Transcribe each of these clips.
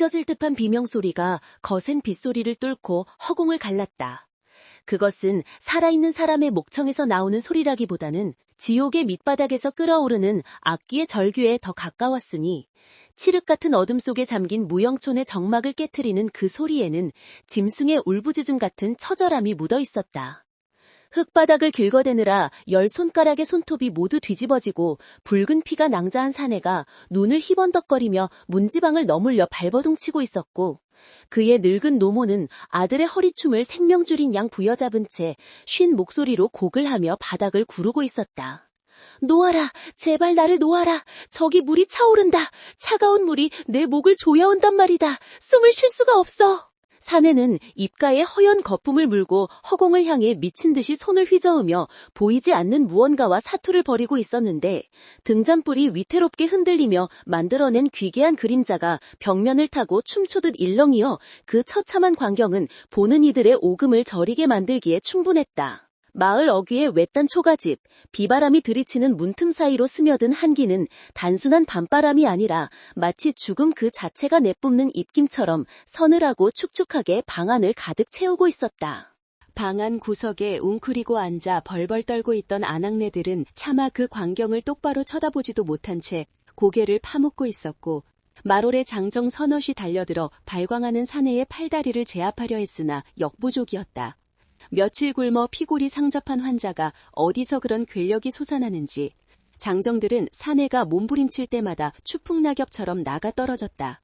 찢어질 듯한 비명소리가 거센 빗소리를 뚫고 허공을 갈랐다. 그것은 살아있는 사람의 목청에서 나오는 소리라기보다는 지옥의 밑바닥에서 끓어오르는 악기의 절규에 더 가까웠으니 칠흑 같은 어둠 속에 잠긴 무영촌의 정막을 깨트리는 그 소리에는 짐승의 울부짖음 같은 처절함이 묻어 있었다. 흙바닥을 긁어대느라 10손가락의 손톱이 모두 뒤집어지고 붉은 피가 낭자한 사내가 눈을 희번덕거리며 문지방을 너물려 발버둥치고 있었고, 그의 늙은 노모는 아들의 허리춤을 생명줄인 양 부여잡은 채 쉰 목소리로 곡을 하며 바닥을 구르고 있었다. 놓아라, 제발 나를 놓아라. 저기 물이 차오른다. 차가운 물이 내 목을 조여온단 말이다. 숨을 쉴 수가 없어. 사내는 입가에 허연 거품을 물고 허공을 향해 미친 듯이 손을 휘저으며 보이지 않는 무언가와 사투를 벌이고 있었는데, 등잔불이 위태롭게 흔들리며 만들어낸 귀괴한 그림자가 벽면을 타고 춤추듯 일렁이어 그 처참한 광경은 보는 이들의 오금을 저리게 만들기에 충분했다. 마을 어귀의 외딴 초가집, 비바람이 들이치는 문틈 사이로 스며든 한기는 단순한 밤바람이 아니라 마치 죽음 그 자체가 내뿜는 입김처럼 서늘하고 축축하게 방 안을 가득 채우고 있었다. 방 안 구석에 웅크리고 앉아 벌벌 떨고 있던 아낙네들은 차마 그 광경을 똑바로 쳐다보지도 못한 채 고개를 파묻고 있었고, 마롤의 장정 서넛이 달려들어 발광하는 사내의 팔다리를 제압하려 했으나 역부족이었다. 며칠 굶어 피골이 상접한 환자가 어디서 그런 괴력이 솟아나는지 장정들은 사내가 몸부림칠 때마다 추풍낙엽처럼 나가 떨어졌다.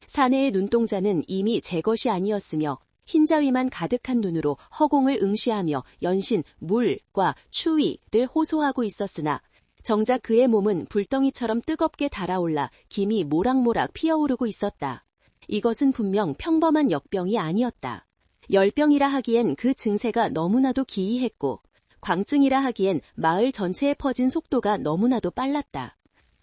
사내의 눈동자는 이미 제 것이 아니었으며 흰자위만 가득한 눈으로 허공을 응시하며 연신 물과 추위를 호소하고 있었으나 정작 그의 몸은 불덩이처럼 뜨겁게 달아올라 김이 모락모락 피어오르고 있었다. 이것은 분명 평범한 역병이 아니었다. 열병이라 하기엔 그 증세가 너무나도 기이했고, 광증이라 하기엔 마을 전체에 퍼진 속도가 너무나도 빨랐다.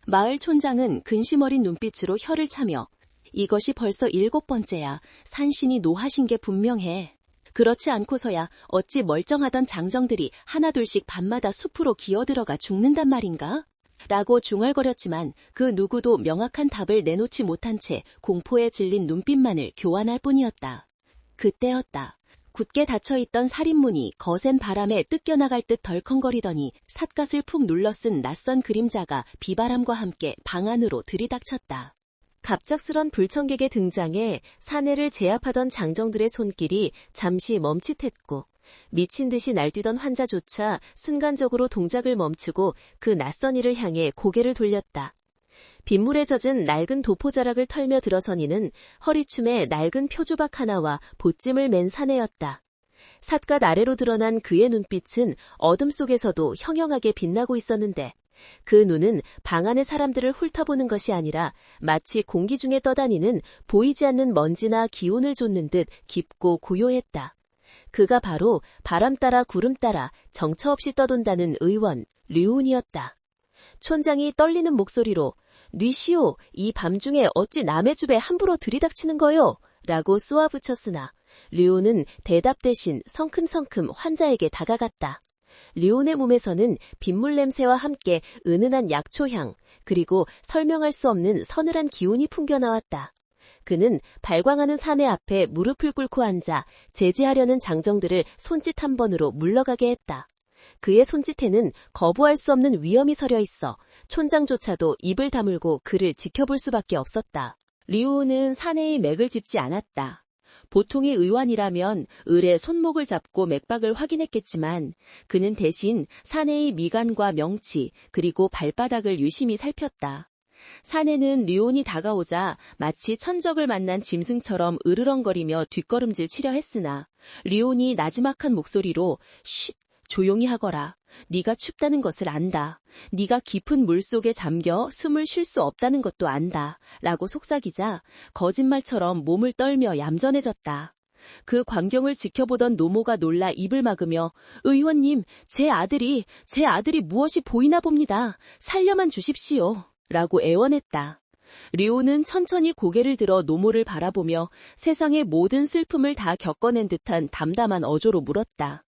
마을 촌장은 근심 어린 눈빛으로 혀를 차며 이것이 벌써 7번째야. 산신이 노하신 게 분명해. 그렇지 않고서야 어찌 멀쩡하던 장정들이 하나둘씩 밤마다 숲으로 기어들어가 죽는단 말인가? 라고 중얼거렸지만 그 누구도 명확한 답을 내놓지 못한 채 공포에 질린 눈빛만을 교환할 뿐이었다. 그때였다. 굳게 닫혀있던 살인문이 거센 바람에 뜯겨나갈 듯 덜컹거리더니 삿갓을 푹 눌러쓴 낯선 그림자가 비바람과 함께 방 안으로 들이닥쳤다. 갑작스런 불청객의 등장에 사내를 제압하던 장정들의 손길이 잠시 멈칫했고, 미친 듯이 날뛰던 환자조차 순간적으로 동작을 멈추고 그 낯선 이를 향해 고개를 돌렸다. 빗물에 젖은 낡은 도포자락을 털며 들어선 이는 허리춤에 낡은 표주박 하나와 보찜을 맨 사내였다. 삿갓 아래로 드러난 그의 눈빛은 어둠 속에서도 형형하게 빛나고 있었는데, 그 눈은 방 안의 사람들을 훑어보는 것이 아니라 마치 공기 중에 떠다니는 보이지 않는 먼지나 기운을 좇는 듯 깊고 고요했다. 그가 바로 바람 따라 구름 따라 정처 없이 떠돈다는 의원 류운이었다. 촌장이 떨리는 목소리로 "뉘시오, 이 밤중에 어찌 남의 집에 함부로 들이닥치는 거요?" 라고 쏘아붙였으나 류운은 대답 대신 성큼성큼 환자에게 다가갔다. 류운의 몸에서는 빗물 냄새와 함께 은은한 약초향, 그리고 설명할 수 없는 서늘한 기운이 풍겨나왔다. 그는 발광하는 사내 앞에 무릎을 꿇고 앉아 제지하려는 장정들을 손짓 한 번으로 물러가게 했다. 그의 손짓에는 거부할 수 없는 위험이 서려 있어 촌장조차도 입을 다물고 그를 지켜볼 수밖에 없었다. 류우는 사내의 맥을 짚지 않았다. 보통의 의원이라면 을의 손목을 잡고 맥박을 확인했겠지만 그는 대신 사내의 미간과 명치 그리고 발바닥을 유심히 살폈다. 사내는 류온이 다가오자 마치 천적을 만난 짐승처럼 으르렁거리며 뒷걸음질 치려 했으나 류온이 나지막한 목소리로 "쉿! 조용히 하거라. 네가 춥다는 것을 안다. 네가 깊은 물속에 잠겨 숨을 쉴 수 없다는 것도 안다. 라고 속삭이자 거짓말처럼 몸을 떨며 얌전해졌다. 그 광경을 지켜보던 노모가 놀라 입을 막으며 "의원님, 제 아들이 무엇이 보이나 봅니다. 살려만 주십시오." 라고 애원했다. 류오는 천천히 고개를 들어 노모를 바라보며 세상의 모든 슬픔을 다 겪어낸 듯한 담담한 어조로 물었다.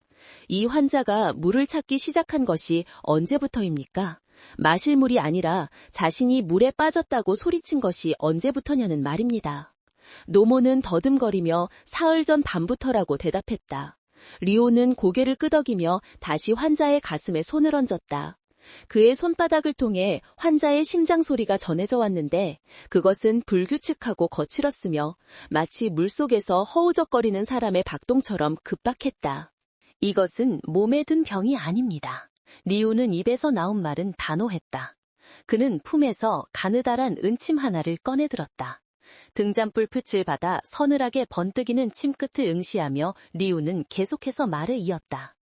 이 환자가 물을 찾기 시작한 것이 언제부터입니까? 마실 물이 아니라 자신이 물에 빠졌다고 소리친 것이 언제부터냐는 말입니다. 노모는 더듬거리며 사흘 전 밤부터라고 대답했다. 리오는 고개를 끄덕이며 다시 환자의 가슴에 손을 얹었다. 그의 손바닥을 통해 환자의 심장 소리가 전해져 왔는데 그것은 불규칙하고 거칠었으며 마치 물속에서 허우적거리는 사람의 박동처럼 급박했다. 이것은 몸에 든 병이 아닙니다. 리우는 입에서 나온 말은 단호했다. 그는 품에서 가느다란 은침 하나를 꺼내들었다. 등잔불 풋을 받아 서늘하게 번뜩이는 침끝을 응시하며 리우는 계속해서 말을 이었다.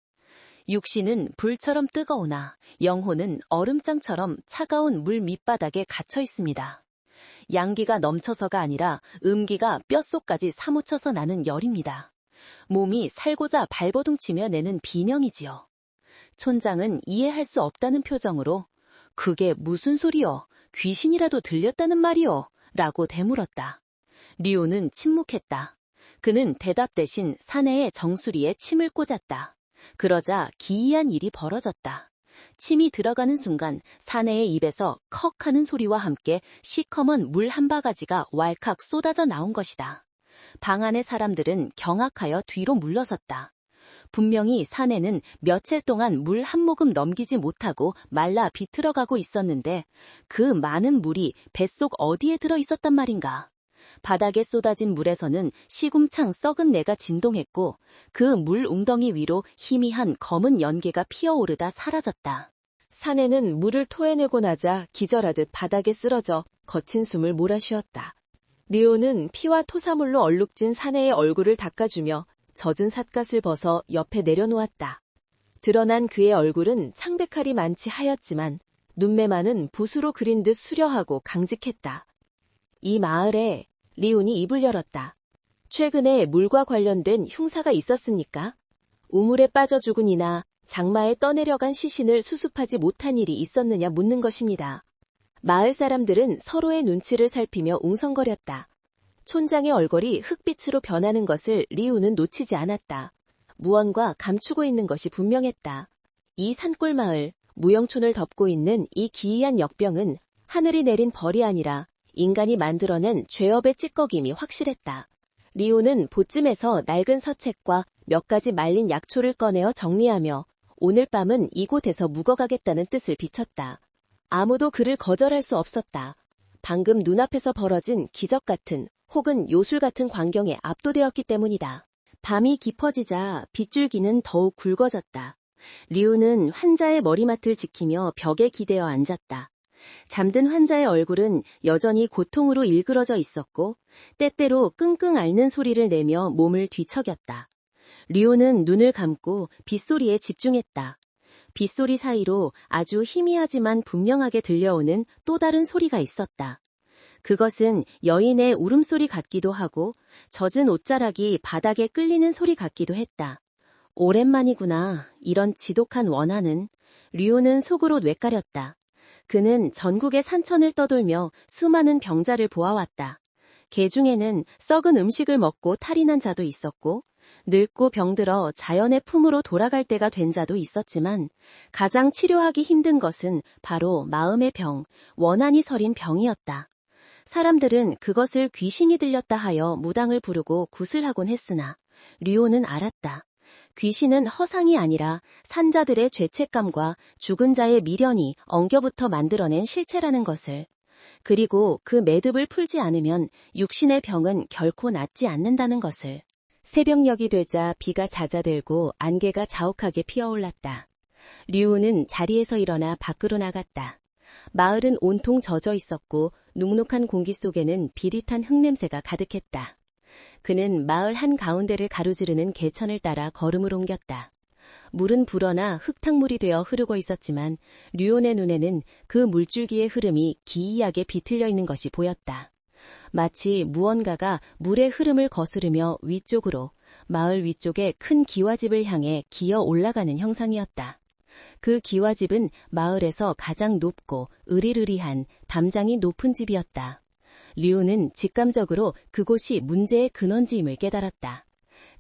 육신은 불처럼 뜨거우나 영혼은 얼음장처럼 차가운 물 밑바닥에 갇혀 있습니다. 양기가 넘쳐서가 아니라 음기가 뼛속까지 사무쳐서 나는 열입니다. 몸이 살고자 발버둥치며 내는 비명이지요. 촌장은 이해할 수 없다는 표정으로 그게 무슨 소리요? 귀신이라도 들렸다는 말이요? 라고 되물었다. 리오는 침묵했다. 그는 대답 대신 사내의 정수리에 침을 꽂았다. 그러자 기이한 일이 벌어졌다. 침이 들어가는 순간 사내의 입에서 컥 하는 소리와 함께 시커먼 물 한 바가지가 왈칵 쏟아져 나온 것이다. 방 안의 사람들은 경악하여 뒤로 물러섰다. 분명히 사내는 며칠 동안 물 한 모금 넘기지 못하고 말라 비틀어가고 있었는데 그 많은 물이 뱃속 어디에 들어 있었단 말인가. 바닥에 쏟아진 물에서는 시궁창 썩은 내가 진동했고 그 물 웅덩이 위로 희미한 검은 연기가 피어오르다 사라졌다. 사내는 물을 토해내고 나자 기절하듯 바닥에 쓰러져 거친 숨을 몰아쉬었다. 리오는 피와 토사물로 얼룩진 사내의 얼굴을 닦아주며 젖은 삿갓을 벗어 옆에 내려놓았다. 드러난 그의 얼굴은 창백하리 많지 하였지만 눈매만은 붓으로 그린 듯 수려하고 강직했다. 이 마을에 리온이 입을 열었다. 최근에 물과 관련된 흉사가 있었습니까? 우물에 빠져 죽은 이나 장마에 떠내려간 시신을 수습하지 못한 일이 있었느냐 묻는 것입니다. 마을 사람들은 서로의 눈치를 살피며 웅성거렸다. 촌장의 얼굴이 흑빛으로 변하는 것을 리우는 놓치지 않았다. 무언가 감추고 있는 것이 분명했다. 이 산골 마을, 무영촌을 덮고 있는 이 기이한 역병은 하늘이 내린 벌이 아니라 인간이 만들어낸 죄업의 찌꺼김이 확실했다. 리오는 보쯤에서 낡은 서책과 몇 가지 말린 약초를 꺼내어 정리하며 오늘 밤은 이곳에서 묵어가겠다는 뜻을 비쳤다. 아무도 그를 거절할 수 없었다. 방금 눈앞에서 벌어진 기적 같은 혹은 요술 같은 광경에 압도되었기 때문이다. 밤이 깊어지자 빗줄기는 더욱 굵어졌다. 리우는 환자의 머리맡을 지키며 벽에 기대어 앉았다. 잠든 환자의 얼굴은 여전히 고통으로 일그러져 있었고 때때로 끙끙 앓는 소리를 내며 몸을 뒤척였다. 리오는 눈을 감고 빗소리에 집중했다. 빗소리 사이로 아주 희미하지만 분명하게 들려오는 또 다른 소리가 있었다. 그것은 여인의 울음소리 같기도 하고 젖은 옷자락이 바닥에 끌리는 소리 같기도 했다. 오랜만이구나. 이런 지독한 원한은. 리오는 속으로 뇌까렸다. 그는 전국의 산천을 떠돌며 수많은 병자를 보아왔다. 개 중에는 썩은 음식을 먹고 탈이 난 자도 있었고 늙고 병들어 자연의 품으로 돌아갈 때가 된 자도 있었지만 가장 치료하기 힘든 것은 바로 마음의 병, 원한이 서린 병이었다. 사람들은 그것을 귀신이 들렸다 하여 무당을 부르고 굿을 했으나 리오는 알았다. 귀신은 허상이 아니라 산자들의 죄책감과 죽은 자의 미련이 엉겨붙어 만들어낸 실체라는 것을. 그리고 그 매듭을 풀지 않으면 육신의 병은 결코 낫지 않는다는 것을. 새벽녘이 되자 비가 잦아들고 안개가 자욱하게 피어올랐다. 류우는 자리에서 일어나 밖으로 나갔다. 마을은 온통 젖어 있었고 눅눅한 공기 속에는 비릿한 흙냄새가 가득했다. 그는 마을 한가운데를 가로지르는 개천을 따라 걸음을 옮겼다. 물은 불어나 흙탕물이 되어 흐르고 있었지만 류온의 눈에는 그 물줄기의 흐름이 기이하게 비틀려 있는 것이 보였다. 마치 무언가가 물의 흐름을 거스르며 위쪽으로, 마을 위쪽의 큰 기와집을 향해 기어 올라가는 형상이었다. 그 기와집은 마을에서 가장 높고 으리으리한 담장이 높은 집이었다. 류는 직감적으로 그곳이 문제의 근원지임을 깨달았다.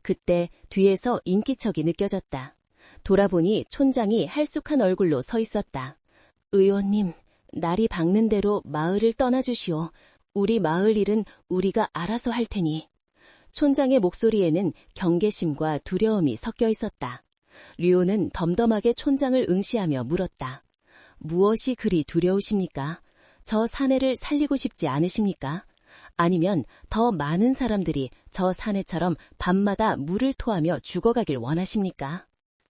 그때 뒤에서 인기척이 느껴졌다. 돌아보니 촌장이 할쑥한 얼굴로 서 있었다. 의원님, 날이 밝는 대로 마을을 떠나주시오. 우리 마을 일은 우리가 알아서 할 테니. 촌장의 목소리에는 경계심과 두려움이 섞여 있었다. 류오는 덤덤하게 촌장을 응시하며 물었다. 무엇이 그리 두려우십니까? 저 사내를 살리고 싶지 않으십니까? 아니면 더 많은 사람들이 저 사내처럼 밤마다 물을 토하며 죽어가길 원하십니까?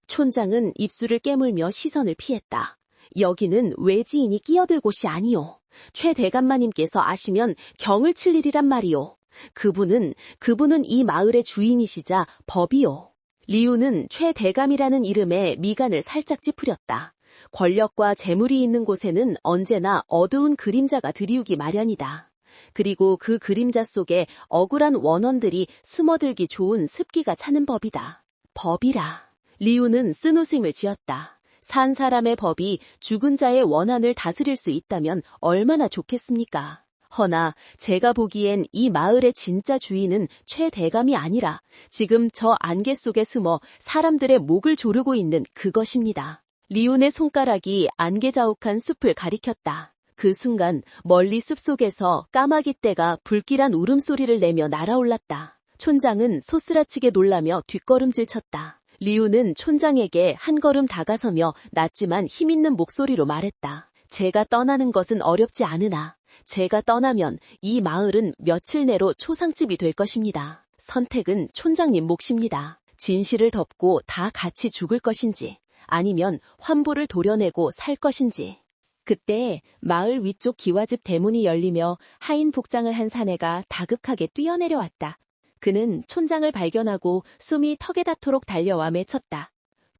촌장은 입술을 깨물며 시선을 피했다. 여기는 외지인이 끼어들 곳이 아니오. 최 대감마님께서 아시면 경을 칠 일이란 말이오. 그분은 이 마을의 주인이시자 법이오. 리우는 최 대감이라는 이름에 미간을 살짝 찌푸렸다. 권력과 재물이 있는 곳에는 언제나 어두운 그림자가 드리우기 마련이다. 그리고 그 그림자 속에 억울한 원언들이 숨어들기 좋은 습기가 차는 법이다. 법이라. 리우는 쓴웃음을 지었다. 산 사람의 법이 죽은 자의 원한을 다스릴 수 있다면 얼마나 좋겠습니까? 허나 제가 보기엔 이 마을의 진짜 주인은 최 대감이 아니라 지금 저 안개 속에 숨어 사람들의 목을 조르고 있는 그것입니다. 리온의 손가락이 안개 자욱한 숲을 가리켰다. 그 순간 멀리 숲속에서 까마귀 떼가 불길한 울음소리를 내며 날아올랐다. 촌장은 소스라치게 놀라며 뒷걸음질 쳤다. 리우는 촌장에게 한 걸음 다가서며 낮지만 힘있는 목소리로 말했다. 제가 떠나는 것은 어렵지 않으나 제가 떠나면 이 마을은 며칠 내로 초상집이 될 것입니다. 선택은 촌장님 몫입니다. 진실을 덮고 다 같이 죽을 것인지 아니면 환부를 도려내고 살 것인지. 그때 마을 위쪽 기와집 대문이 열리며 하인 복장을 한 사내가 다급하게 뛰어내려왔다. 그는 촌장을 발견하고 숨이 턱에 닿도록 달려와 맺혔다.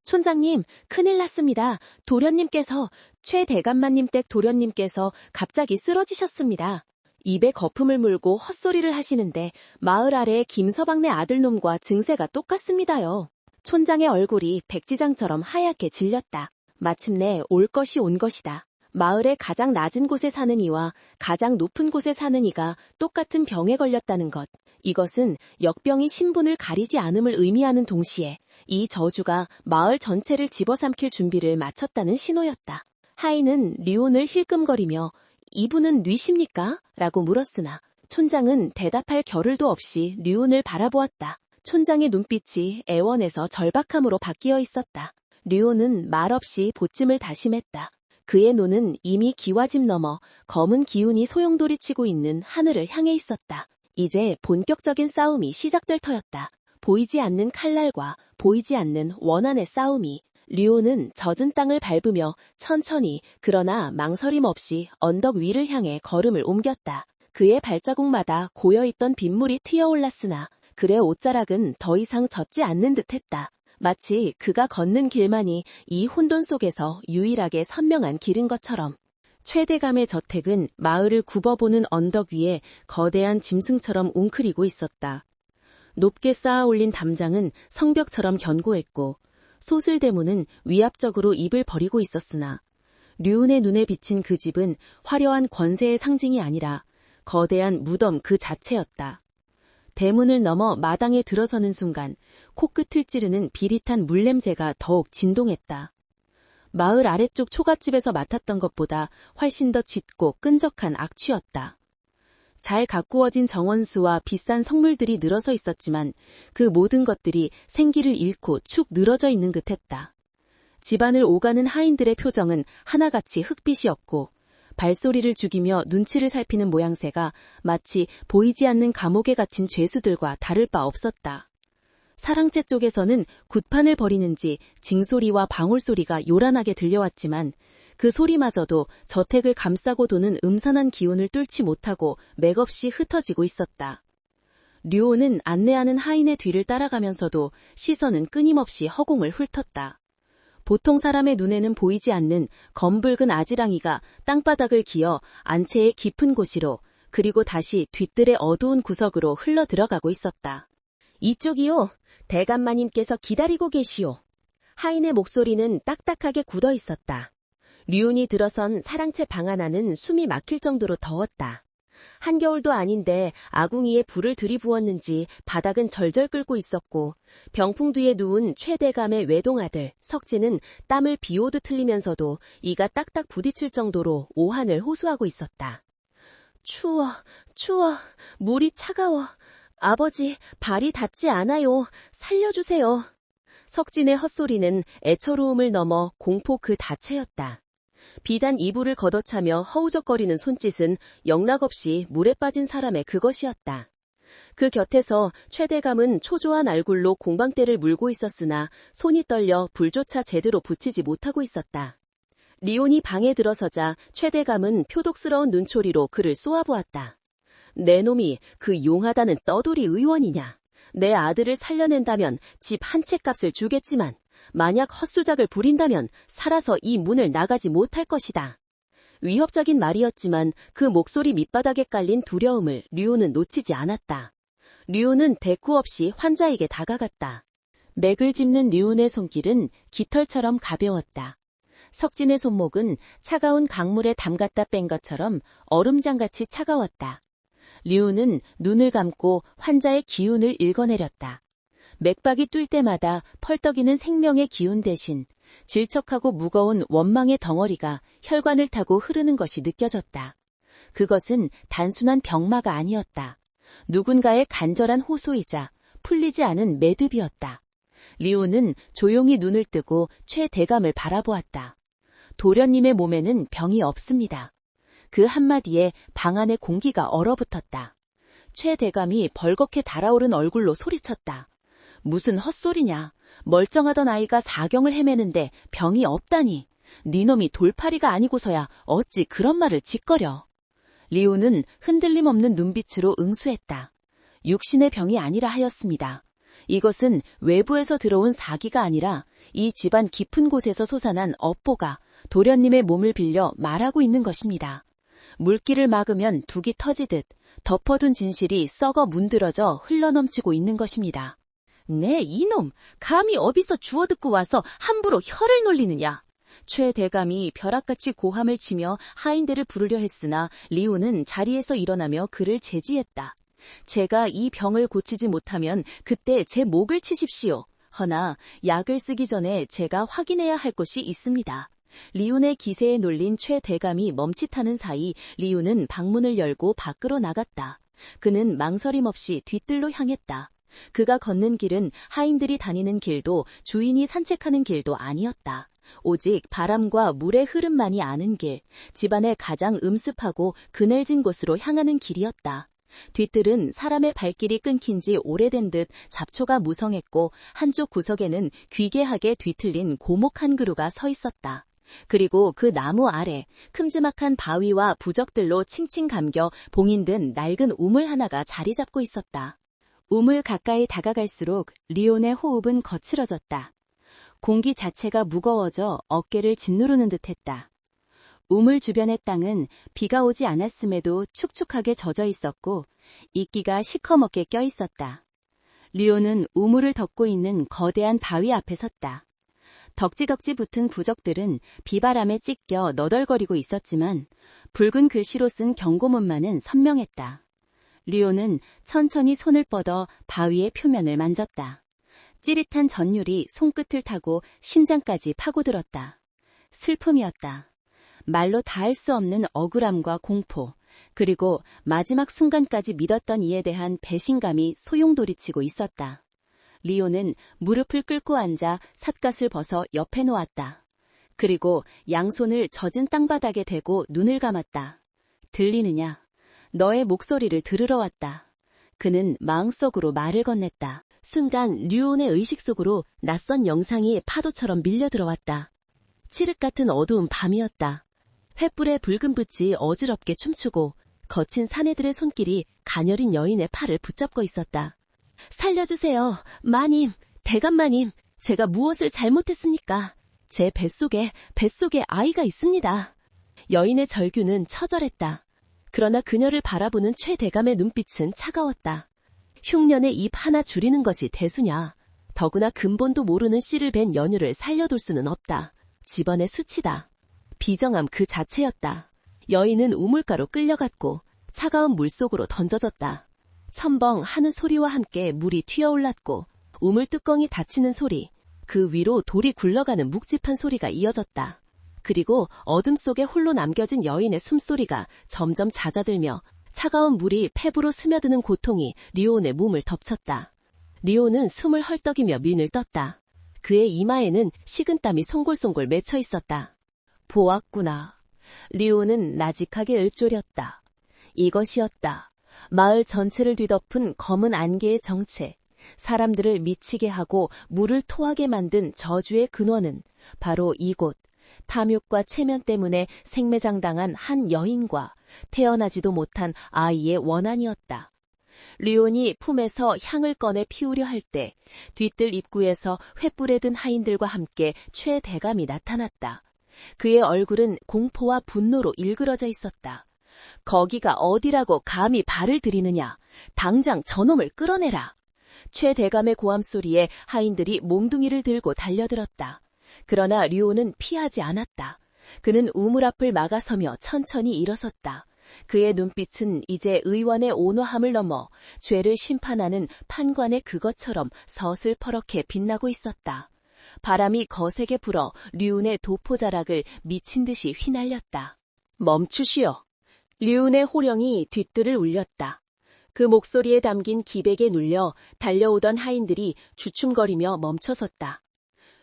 촌장님, 큰일 났습니다. 도련님께서, 최 대감마님 댁 도련님께서 갑자기 쓰러지셨습니다. 입에 거품을 물고 헛소리를 하시는데 마을 아래의 김서방네 아들놈과 증세가 똑같습니다요. 촌장의 얼굴이 백지장처럼 하얗게 질렸다. 마침내 올 것이 온 것이다. 마을의 가장 낮은 곳에 사는 이와 가장 높은 곳에 사는 이가 똑같은 병에 걸렸다는 것. 이것은 역병이 신분을 가리지 않음을 의미하는 동시에 이 저주가 마을 전체를 집어삼킬 준비를 마쳤다는 신호였다. 하인은 류온을 힐끔거리며 이분은 뉘십니까? 라고 물었으나 촌장은 대답할 겨를도 없이 류온을 바라보았다. 촌장의 눈빛이 애원에서 절박함으로 바뀌어 있었다. 류온은 말없이 보찜을 다짐했다. 그의 눈은 이미 기와집 넘어 검은 기운이 소용돌이치고 있는 하늘을 향해 있었다. 이제 본격적인 싸움이 시작될 터였다. 보이지 않는 칼날과 보이지 않는 원한의 싸움이. 류오는 젖은 땅을 밟으며 천천히 그러나 망설임 없이 언덕 위를 향해 걸음을 옮겼다. 그의 발자국마다 고여있던 빗물이 튀어올랐으나 그의 옷자락은 더 이상 젖지 않는 듯했다. 마치 그가 걷는 길만이 이 혼돈 속에서 유일하게 선명한 길인 것처럼. 최대감의 저택은 마을을 굽어보는 언덕 위에 거대한 짐승처럼 웅크리고 있었다. 높게 쌓아 올린 담장은 성벽처럼 견고했고 소슬대문은 위압적으로 입을 벌이고 있었으나 류운의 눈에 비친 그 집은 화려한 권세의 상징이 아니라 거대한 무덤 그 자체였다. 대문을 넘어 마당에 들어서는 순간 코끝을 찌르는 비릿한 물냄새가 더욱 진동했다. 마을 아래쪽 초가집에서 맡았던 것보다 훨씬 더 짙고 끈적한 악취였다. 잘 가꾸어진 정원수와 비싼 성물들이 늘어서 있었지만 그 모든 것들이 생기를 잃고 축 늘어져 있는 듯했다. 집안을 오가는 하인들의 표정은 하나같이 흑빛이었고 발소리를 죽이며 눈치를 살피는 모양새가 마치 보이지 않는 감옥에 갇힌 죄수들과 다를 바 없었다. 사랑채 쪽에서는 굿판을 벌이는지 징소리와 방울소리가 요란하게 들려왔지만 그 소리마저도 저택을 감싸고 도는 음산한 기운을 뚫지 못하고 맥없이 흩어지고 있었다. 류오는 안내하는 하인의 뒤를 따라가면서도 시선은 끊임없이 허공을 훑었다. 보통 사람의 눈에는 보이지 않는 검붉은 아지랑이가 땅바닥을 기어 안채의 깊은 곳으로 그리고 다시 뒤뜰의 어두운 구석으로 흘러 들어가고 있었다. 이쪽이요. 대감마님께서 기다리고 계시오. 하인의 목소리는 딱딱하게 굳어 있었다. 류운이 들어선 사랑채 방 하나는 숨이 막힐 정도로 더웠다. 한겨울도 아닌데 아궁이에 불을 들이부었는지 바닥은 절절 끓고 있었고 병풍 뒤에 누운 최대감의 외동아들 석진은 땀을 비오듯 흘리면서도 이가 딱딱 부딪힐 정도로 오한을 호소하고 있었다. 추워, 추워. 물이 차가워. 아버지, 발이 닿지 않아요. 살려주세요. 석진의 헛소리는 애처로움을 넘어 공포 그 자체였다. 비단 이불을 걷어차며 허우적거리는 손짓은 영락없이 물에 빠진 사람의 그것이었다. 그 곁에서 최대감은 초조한 얼굴로 공방대를 물고 있었으나 손이 떨려 불조차 제대로 붙이지 못하고 있었다. 리온이 방에 들어서자 최대감은 표독스러운 눈초리로 그를 쏘아보았다. 내 놈이 그 용하다는 떠돌이 의원이냐. 내 아들을 살려낸다면 집 한 채 값을 주겠지만 만약 헛수작을 부린다면 살아서 이 문을 나가지 못할 것이다. 위협적인 말이었지만 그 목소리 밑바닥에 깔린 두려움을 류오는 놓치지 않았다. 류오는 대꾸 없이 환자에게 다가갔다. 맥을 짚는 류온의 손길은 깃털처럼 가벼웠다. 석진의 손목은 차가운 강물에 담갔다 뺀 것처럼 얼음장같이 차가웠다. 류온은 눈을 감고 환자의 기운을 읽어내렸다. 맥박이 뛸 때마다 펄떡이는 생명의 기운 대신 질척하고 무거운 원망의 덩어리가 혈관을 타고 흐르는 것이 느껴졌다. 그것은 단순한 병마가 아니었다. 누군가의 간절한 호소이자 풀리지 않은 매듭이었다. 리오는 조용히 눈을 뜨고 최 대감을 바라보았다. 도련님의 몸에는 병이 없습니다. 그 한마디에 방 안의 공기가 얼어붙었다. 최 대감이 벌겋게 달아오른 얼굴로 소리쳤다. 무슨 헛소리냐. 멀쩡하던 아이가 사경을 헤매는데 병이 없다니. 니놈이 돌팔이가 아니고서야 어찌 그런 말을 짓거려. 리오는 흔들림 없는 눈빛으로 응수했다. 육신의 병이 아니라 하였습니다. 이것은 외부에서 들어온 사기가 아니라 이 집안 깊은 곳에서 솟아난 업보가 도련님의 몸을 빌려 말하고 있는 것입니다. 물기를 막으면 둑이 터지듯 덮어둔 진실이 썩어 문드러져 흘러넘치고 있는 것입니다. 네, 이놈! 감히 어디서 주워듣고 와서 함부로 혀를 놀리느냐! 최 대감이 벼락같이 고함을 치며 하인들을 부르려 했으나 리오는 자리에서 일어나며 그를 제지했다. 제가 이 병을 고치지 못하면 그때 제 목을 치십시오. 허나 약을 쓰기 전에 제가 확인해야 할 것이 있습니다. 리온의 기세에 놀린 최 대감이 멈칫하는 사이 리온은 방문을 열고 밖으로 나갔다. 그는 망설임 없이 뒤뜰로 향했다. 그가 걷는 길은 하인들이 다니는 길도 주인이 산책하는 길도 아니었다. 오직 바람과 물의 흐름만이 아는 길, 집안의 가장 음습하고 그늘진 곳으로 향하는 길이었다. 뒤뜰은 사람의 발길이 끊긴 지 오래된 듯 잡초가 무성했고 한쪽 구석에는 귀괴하게 뒤틀린 고목 한 그루가 서 있었다. 그리고 그 나무 아래 큼지막한 바위와 부적들로 칭칭 감겨 봉인된 낡은 우물 하나가 자리 잡고 있었다. 우물 가까이 다가갈수록 리온의 호흡은 거칠어졌다. 공기 자체가 무거워져 어깨를 짓누르는 듯했다. 우물 주변의 땅은 비가 오지 않았음에도 축축하게 젖어 있었고 이끼가 시커멓게 껴 있었다. 리온은 우물을 덮고 있는 거대한 바위 앞에 섰다. 덕지덕지 붙은 부적들은 비바람에 찢겨 너덜거리고 있었지만 붉은 글씨로 쓴 경고문만은 선명했다. 리오는 천천히 손을 뻗어 바위의 표면을 만졌다. 찌릿한 전율이 손끝을 타고 심장까지 파고들었다. 슬픔이었다. 말로 다할 수 없는 억울함과 공포, 그리고 마지막 순간까지 믿었던 이에 대한 배신감이 소용돌이치고 있었다. 리오는 무릎을 꿇고 앉아 삿갓을 벗어 옆에 놓았다. 그리고 양손을 젖은 땅바닥에 대고 눈을 감았다. 들리느냐? 너의 목소리를 들으러 왔다. 그는 마음속으로 말을 건넸다. 순간 류온의 의식 속으로 낯선 영상이 파도처럼 밀려들어왔다. 칠흑 같은 어두운 밤이었다. 횃불의 붉은 빛이 어지럽게 춤추고 거친 사내들의 손길이 가녀린 여인의 팔을 붙잡고 있었다. 살려주세요. 마님, 대감마님, 제가 무엇을 잘못했습니까? 제 뱃속에 아이가 있습니다. 여인의 절규는 처절했다. 그러나 그녀를 바라보는 최 대감의 눈빛은 차가웠다. 흉년의 입 하나 줄이는 것이 대수냐. 더구나 근본도 모르는 씨를 벤 연유를 살려둘 수는 없다. 집안의 수치다. 비정함 그 자체였다. 여인은 우물가로 끌려갔고 차가운 물속으로 던져졌다. 첨벙 하는 소리와 함께 물이 튀어올랐고 우물 뚜껑이 닫히는 소리, 그 위로 돌이 굴러가는 묵직한 소리가 이어졌다. 그리고 어둠 속에 홀로 남겨진 여인의 숨소리가 점점 잦아들며 차가운 물이 폐부로 스며드는 고통이 리온의 몸을 덮쳤다. 리온은 숨을 헐떡이며 민을 떴다. 그의 이마에는 식은땀이 송골송골 맺혀 있었다. 보았구나. 리온은 나직하게 읊조렸다. 이것이었다. 마을 전체를 뒤덮은 검은 안개의 정체. 사람들을 미치게 하고 물을 토하게 만든 저주의 근원은 바로 이곳. 탐욕과 체면 때문에 생매장당한 한 여인과 태어나지도 못한 아이의 원한이었다. 리온이 품에서 향을 꺼내 피우려 할 때 뒤뜰 입구에서 횃불에 든 하인들과 함께 최대감이 나타났다. 그의 얼굴은 공포와 분노로 일그러져 있었다. 거기가 어디라고 감히 발을 들이느냐. 당장 저놈을 끌어내라. 최대감의 고함소리에 하인들이 몽둥이를 들고 달려들었다. 그러나 류오는 피하지 않았다. 그는 우물 앞을 막아서며 천천히 일어섰다. 그의 눈빛은 이제 의원의 온화함을 넘어 죄를 심판하는 판관의 그것처럼 서슬퍼렇게 빛나고 있었다. 바람이 거세게 불어 류운의 도포자락을 미친 듯이 휘날렸다. 멈추시오. 류운의 호령이 뒤뜰을 울렸다. 그 목소리에 담긴 기백에 눌려 달려오던 하인들이 주춤거리며 멈춰섰다.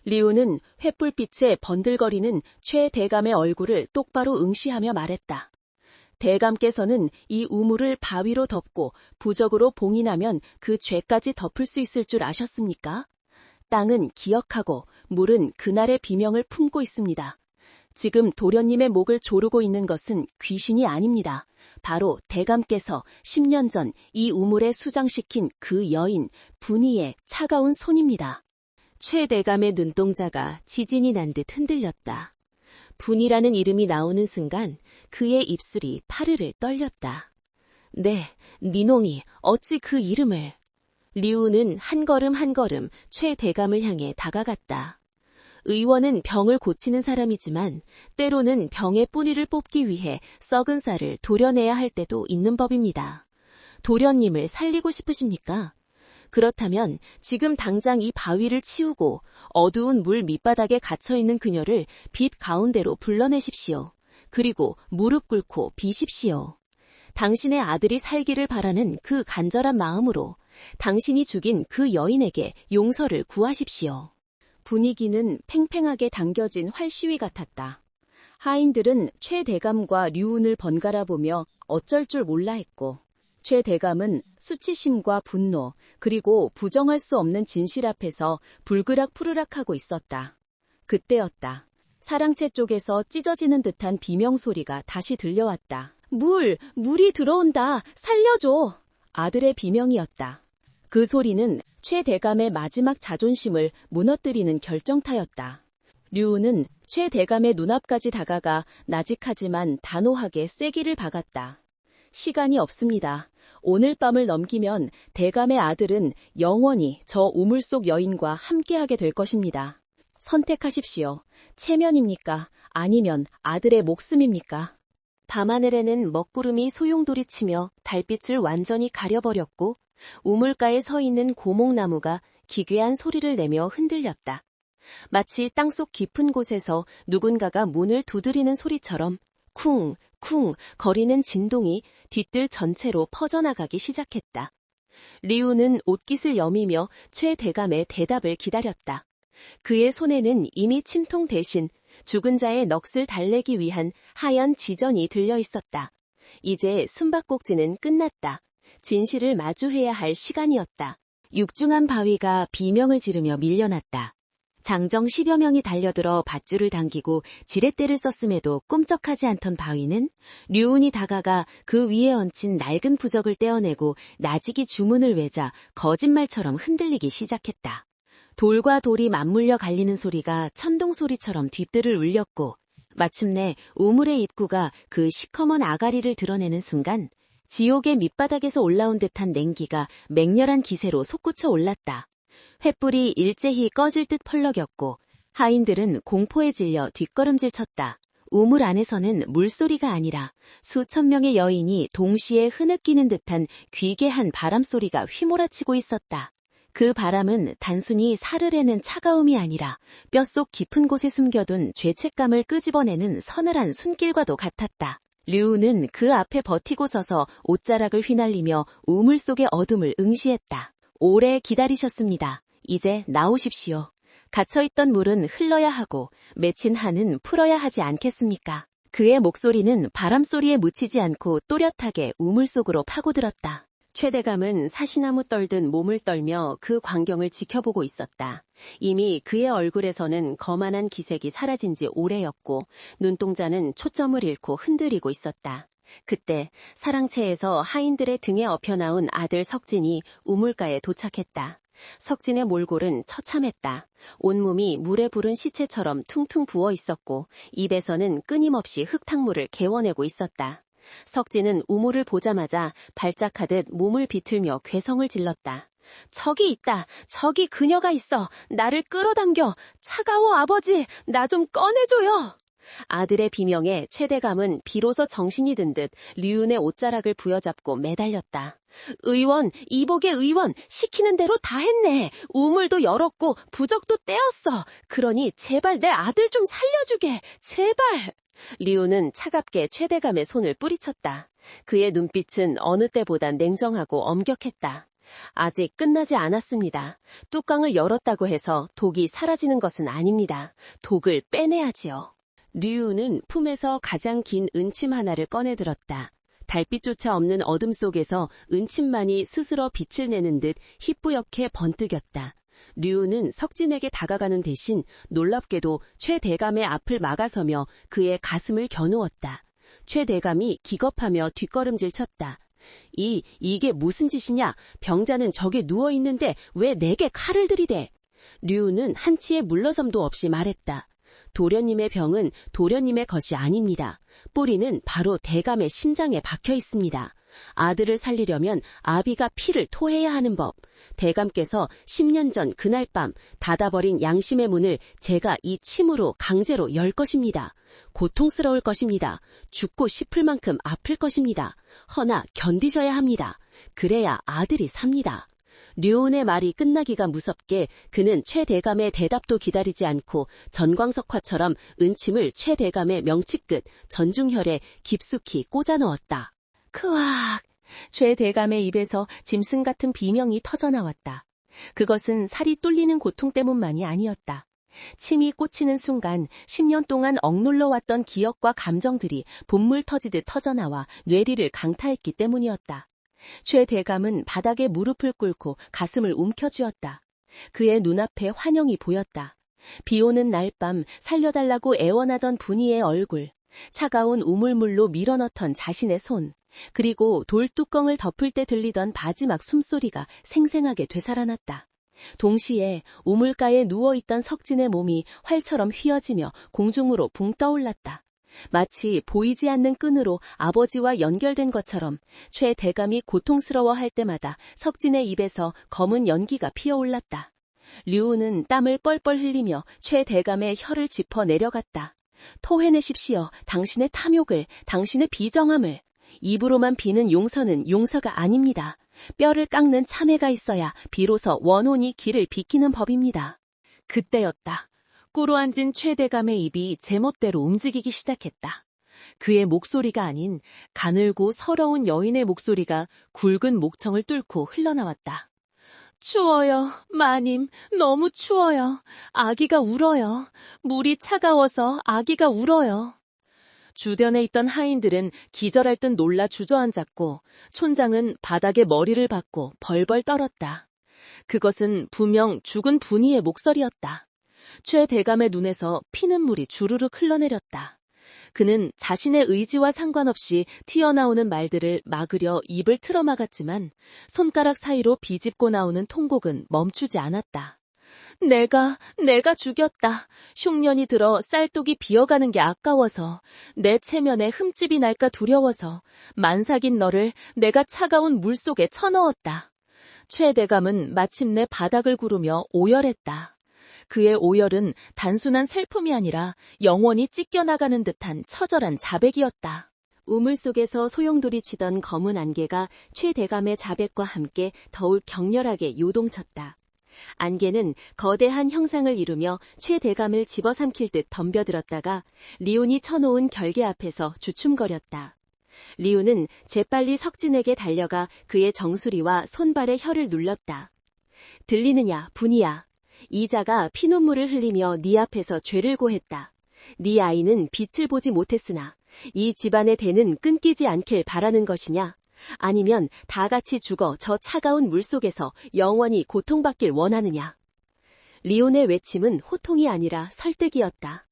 리우는 횃불빛에 번들거리는 최 대감의 얼굴을 똑바로 응시하며 말했다. 대감께서는 이 우물을 바위로 덮고 부적으로 봉인하면 그 죄까지 덮을 수 있을 줄 아셨습니까? 땅은 기억하고 물은 그날의 비명을 품고 있습니다. 지금 도련님의 목을 조르고 있는 것은 귀신이 아닙니다. 바로 대감께서 10년 전 이 우물에 수장시킨 그 여인 분이의 차가운 손입니다. 최 대감의 눈동자가 지진이 난 듯 흔들렸다. 분이라는 이름이 나오는 순간 그의 입술이 파르르 떨렸다. 네, 니놈이 어찌 그 이름을... 리우는 한 걸음 한 걸음 최 대감을 향해 다가갔다. 의원은 병을 고치는 사람이지만 때로는 병의 뿌리를 뽑기 위해 썩은 쌀을 도려내야 할 때도 있는 법입니다. 도련님을 살리고 싶으십니까? 그렇다면 지금 당장 이 바위를 치우고 어두운 물 밑바닥에 갇혀있는 그녀를 빛 가운데로 불러내십시오. 그리고 무릎 꿇고 비십시오. 당신의 아들이 살기를 바라는 그 간절한 마음으로 당신이 죽인 그 여인에게 용서를 구하십시오. 분위기는 팽팽하게 당겨진 활시위 같았다. 하인들은 최 대감과 류운을 번갈아 보며 어쩔 줄 몰라 했고, 최 대감은 수치심과 분노 그리고 부정할 수 없는 진실 앞에서 불그락 푸르락하고 있었다. 그때였다. 사랑채 쪽에서 찢어지는 듯한 비명소리가 다시 들려왔다. 물이 들어온다. 살려줘. 아들의 비명이었다. 그 소리는 최 대감의 마지막 자존심을 무너뜨리는 결정타였다. 류우는 최 대감의 눈앞까지 다가가 나직하지만 단호하게 쐐기를 박았다. 시간이 없습니다. 오늘 밤을 넘기면 대감의 아들은 영원히 저 우물 속 여인과 함께하게 될 것입니다. 선택하십시오. 체면입니까? 아니면 아들의 목숨입니까? 밤하늘에는 먹구름이 소용돌이치며 달빛을 완전히 가려버렸고 우물가에 서 있는 고목나무가 기괴한 소리를 내며 흔들렸다. 마치 땅속 깊은 곳에서 누군가가 문을 두드리는 소리처럼 쿵, 쿵 거리는 진동이 뒤뜰 전체로 퍼져나가기 시작했다. 리우는 옷깃을 여미며 최 대감의 대답을 기다렸다. 그의 손에는 이미 침통 대신 죽은 자의 넋을 달래기 위한 하얀 지전이 들려 있었다. 이제 숨바꼭질은 끝났다. 진실을 마주해야 할 시간이었다. 육중한 바위가 비명을 지르며 밀려났다. 장정 10여 명이 달려들어 밧줄을 당기고 지렛대를 썼음에도 꿈쩍하지 않던 바위는 류운이 다가가 그 위에 얹힌 낡은 부적을 떼어내고 나직이 주문을 외자 거짓말처럼 흔들리기 시작했다. 돌과 돌이 맞물려 갈리는 소리가 천둥소리처럼 뒷뜰을 울렸고 마침내 우물의 입구가 그 시커먼 아가리를 드러내는 순간 지옥의 밑바닥에서 올라온 듯한 냉기가 맹렬한 기세로 솟구쳐 올랐다. 횃불이 일제히 꺼질 듯 펄럭였고 하인들은 공포에 질려 뒷걸음질 쳤다. 우물 안에서는 물소리가 아니라 수천 명의 여인이 동시에 흐느끼는 듯한 귀괴한 바람소리가 휘몰아치고 있었다. 그 바람은 단순히 사르르는 차가움이 아니라 뼛속 깊은 곳에 숨겨둔 죄책감을 끄집어내는 서늘한 손길과도 같았다. 류우는 그 앞에 버티고 서서 옷자락을 휘날리며 우물 속의 어둠을 응시했다. 오래 기다리셨습니다. 이제 나오십시오. 갇혀있던 물은 흘러야 하고 맺힌 한은 풀어야 하지 않겠습니까? 그의 목소리는 바람소리에 묻히지 않고 또렷하게 우물 속으로 파고들었다. 최대감은 사시나무 떨듯 몸을 떨며 그 광경을 지켜보고 있었다. 이미 그의 얼굴에서는 거만한 기색이 사라진 지 오래였고 눈동자는 초점을 잃고 흔들리고 있었다. 그때 사랑채에서 하인들의 등에 엎여 나온 아들 석진이 우물가에 도착했다. 석진의 몰골은 처참했다. 온몸이 물에 부른 시체처럼 퉁퉁 부어 있었고 입에서는 끊임없이 흙탕물을 개워내고 있었다. 석진은 우물을 보자마자 발작하듯 몸을 비틀며 괴성을 질렀다. 저기 있다. 저기 그녀가 있어. 나를 끌어당겨. 차가워 아버지. 나 좀 꺼내줘요. 아들의 비명에 최대감은 비로소 정신이 든 듯 류은의 옷자락을 부여잡고 매달렸다. 의원, 이복의 의원, 시키는 대로 다 했네. 우물도 열었고 부적도 떼었어. 그러니 제발 내 아들 좀 살려주게. 제발. 리우는 차갑게 최대감의 손을 뿌리쳤다. 그의 눈빛은 어느 때보단 냉정하고 엄격했다. 아직 끝나지 않았습니다. 뚜껑을 열었다고 해서 독이 사라지는 것은 아닙니다. 독을 빼내야지요. 리우는 품에서 가장 긴 은침 하나를 꺼내들었다. 달빛조차 없는 어둠 속에서 은침만이 스스로 빛을 내는 듯 희뿌옇게 번뜩였다. 류우는 석진에게 다가가는 대신 놀랍게도 최 대감의 앞을 막아서며 그의 가슴을 겨누었다. 최 대감이 기겁하며 뒷걸음질 쳤다. 이게 무슨 짓이냐? 병자는 저기 누워있는데 왜 내게 칼을 들이대? 류우는 한치의 물러섬도 없이 말했다. 도련님의 병은 도련님의 것이 아닙니다. 뿌리는 바로 대감의 심장에 박혀 있습니다. 아들을 살리려면 아비가 피를 토해야 하는 법. 대감께서 10년 전 그날 밤 닫아버린 양심의 문을 제가 이 침으로 강제로 열 것입니다. 고통스러울 것입니다. 죽고 싶을 만큼 아플 것입니다. 허나 견디셔야 합니다. 그래야 아들이 삽니다. 류온의 말이 끝나기가 무섭게 그는 최 대감의 대답도 기다리지 않고 전광석화처럼 은침을 최 대감의 명치끝 전중혈에 깊숙이 꽂아 넣었다. 크악! 최 대감의 입에서 짐승 같은 비명이 터져나왔다. 그것은 살이 뚫리는 고통 때문만이 아니었다. 침이 꽂히는 순간 10년 동안 억눌러 왔던 기억과 감정들이 본물 터지듯 터져나와 뇌리를 강타했기 때문이었다. 최 대감은 바닥에 무릎을 꿇고 가슴을 움켜쥐었다. 그의 눈앞에 환영이 보였다. 비오는 날 밤 살려달라고 애원하던 분이의 얼굴, 차가운 우물물로 밀어넣던 자신의 손, 그리고 돌뚜껑을 덮을 때 들리던 마지막 숨소리가 생생하게 되살아났다. 동시에 우물가에 누워있던 석진의 몸이 활처럼 휘어지며 공중으로 붕 떠올랐다. 마치 보이지 않는 끈으로 아버지와 연결된 것처럼 최 대감이 고통스러워할 때마다 석진의 입에서 검은 연기가 피어올랐다. 류우는 땀을 뻘뻘 흘리며 최 대감의 혀를 짚어 내려갔다. 토해내십시오. 당신의 탐욕을, 당신의 비정함을. 입으로만 비는 용서는 용서가 아닙니다. 뼈를 깎는 참회가 있어야 비로소 원혼이 길을 비키는 법입니다. 그때였다. 꿇어앉은 최 대감의 입이 제멋대로 움직이기 시작했다. 그의 목소리가 아닌 가늘고 서러운 여인의 목소리가 굵은 목청을 뚫고 흘러나왔다. 추워요, 마님. 너무 추워요. 아기가 울어요. 물이 차가워서 아기가 울어요. 주변에 있던 하인들은 기절할 듯 놀라 주저앉았고 촌장은 바닥에 머리를 박고 벌벌 떨었다. 그것은 분명 죽은 분이의 목소리였다. 최 대감의 눈에서 피눈물이 주르륵 흘러내렸다. 그는 자신의 의지와 상관없이 튀어나오는 말들을 막으려 입을 틀어막았지만 손가락 사이로 비집고 나오는 통곡은 멈추지 않았다. 내가 죽였다. 흉년이 들어 쌀독이 비어가는 게 아까워서, 내 체면에 흠집이 날까 두려워서 만삭인 너를 내가 차가운 물속에 쳐넣었다. 최 대감은 마침내 바닥을 구르며 오열했다. 그의 오열은 단순한 슬픔이 아니라 영원히 찢겨나가는 듯한 처절한 자백이었다. 우물 속에서 소용돌이 치던 검은 안개가 최 대감의 자백과 함께 더욱 격렬하게 요동쳤다. 안개는 거대한 형상을 이루며 최대감을 집어삼킬 듯 덤벼들었다가 리온이 쳐놓은 결계 앞에서 주춤거렸다. 리온은 재빨리 석진에게 달려가 그의 정수리와 손발의 혀를 눌렀다. 들리느냐, 분이야. 이자가 피눈물을 흘리며 네 앞에서 죄를 고했다. 네 아이는 빛을 보지 못했으나 이 집안의 대는 끊기지 않길 바라는 것이냐? 아니면 다 같이 죽어 저 차가운 물속에서 영원히 고통받길 원하느냐? 리온의 외침은 호통이 아니라 설득이었다.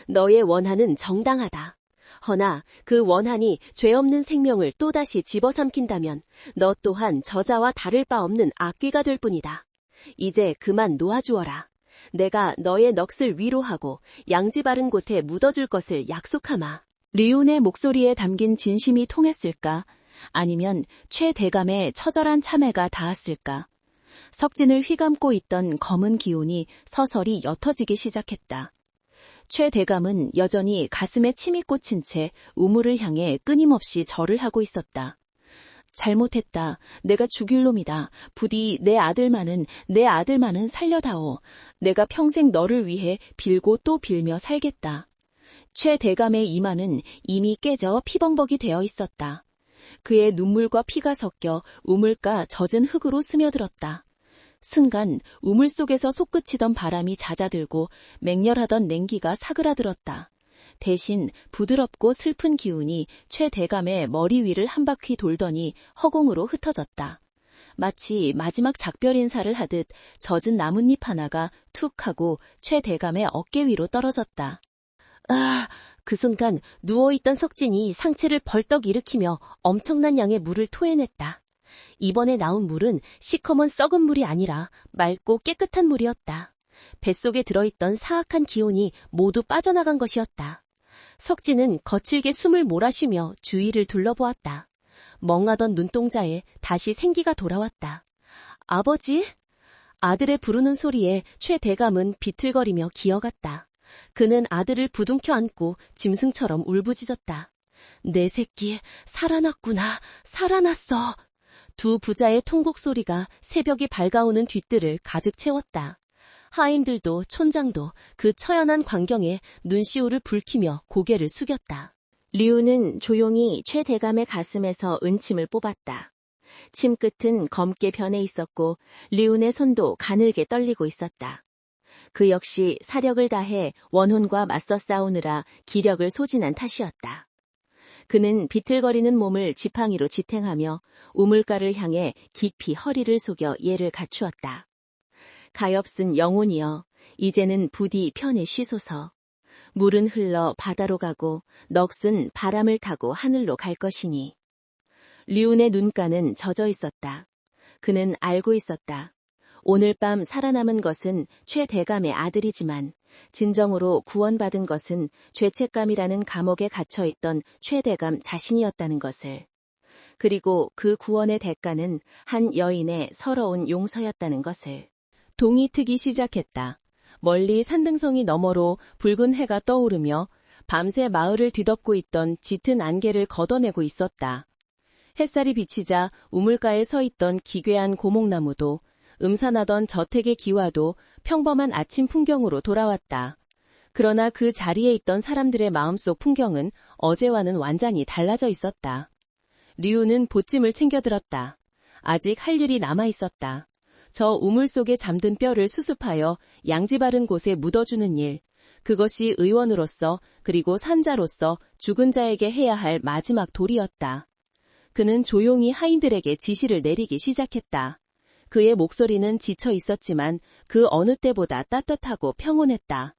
너의 원한은 정당하다. 허나 그 원한이 죄 없는 생명을 또다시 집어삼킨다면 너 또한 저자와 다를 바 없는 악귀가 될 뿐이다. 이제 그만 놓아주어라. 내가 너의 넋을 위로하고 양지 바른 곳에 묻어줄 것을 약속하마. 리온의 목소리에 담긴 진심이 통했을까? 아니면 최대감의 처절한 참회가 닿았을까? 석진을 휘감고 있던 검은 기운이 서서히 옅어지기 시작했다. 최대감은 여전히 가슴에 침이 꽂힌 채 우물을 향해 끊임없이 절을 하고 있었다. 잘못했다. 내가 죽일 놈이다. 부디 내 아들만은 살려다오. 내가 평생 너를 위해 빌고 또 빌며 살겠다. 최대감의 이마는 이미 깨져 피범벅이 되어 있었다. 그의 눈물과 피가 섞여 우물가 젖은 흙으로 스며들었다. 순간 우물 속에서 솟구치던 바람이 잦아들고 맹렬하던 냉기가 사그라들었다. 대신 부드럽고 슬픈 기운이 최대감의 머리 위를 한 바퀴 돌더니 허공으로 흩어졌다. 마치 마지막 작별 인사를 하듯 젖은 나뭇잎 하나가 툭 하고 최대감의 어깨 위로 떨어졌다. 아! 그 순간 누워있던 석진이 상체를 벌떡 일으키며 엄청난 양의 물을 토해냈다. 이번에 나온 물은 시커먼 썩은 물이 아니라 맑고 깨끗한 물이었다. 뱃속에 들어있던 사악한 기운이 모두 빠져나간 것이었다. 석진은 거칠게 숨을 몰아쉬며 주위를 둘러보았다. 멍하던 눈동자에 다시 생기가 돌아왔다. 아버지? 아들의 부르는 소리에 최대감은 비틀거리며 기어갔다. 그는 아들을 부둥켜 안고 짐승처럼 울부짖었다. 내 새끼, 살아났구나, 살아났어. 두 부자의 통곡 소리가 새벽이 밝아오는 뒷뜰을 가득 채웠다. 하인들도 촌장도 그 처연한 광경에 눈시울을 붉히며 고개를 숙였다. 류는 조용히 최대감의 가슴에서 은침을 뽑았다. 침끝은 검게 변해 있었고 류의 손도 가늘게 떨리고 있었다. 그 역시 사력을 다해 원혼과 맞서 싸우느라 기력을 소진한 탓이었다. 그는 비틀거리는 몸을 지팡이로 지탱하며 우물가를 향해 깊이 허리를 속여 예를 갖추었다. 가엾은 영혼이여, 이제는 부디 편히 쉬소서. 물은 흘러 바다로 가고 넋은 바람을 타고 하늘로 갈 것이니. 류의 눈가는 젖어 있었다. 그는 알고 있었다. 오늘 밤 살아남은 것은 최대감의 아들이지만 진정으로 구원받은 것은 죄책감이라는 감옥에 갇혀있던 최대감 자신이었다는 것을. 그리고 그 구원의 대가는 한 여인의 서러운 용서였다는 것을. 동이 트기 시작했다. 멀리 산등성이 너머로 붉은 해가 떠오르며 밤새 마을을 뒤덮고 있던 짙은 안개를 걷어내고 있었다. 햇살이 비치자 우물가에 서 있던 기괴한 고목나무도 음산하던 저택의 기와도 평범한 아침 풍경으로 돌아왔다. 그러나 그 자리에 있던 사람들의 마음속 풍경은 어제와는 완전히 달라져 있었다. 류는 보찜을 챙겨들었다. 아직 할 일이 남아 있었다. 저 우물 속에 잠든 뼈를 수습하여 양지 바른 곳에 묻어주는 일. 그것이 의원으로서 그리고 산자로서 죽은 자에게 해야 할 마지막 도리였다. 그는 조용히 하인들에게 지시를 내리기 시작했다. 그의 목소리는 지쳐 있었지만 그 어느 때보다 따뜻하고 평온했다.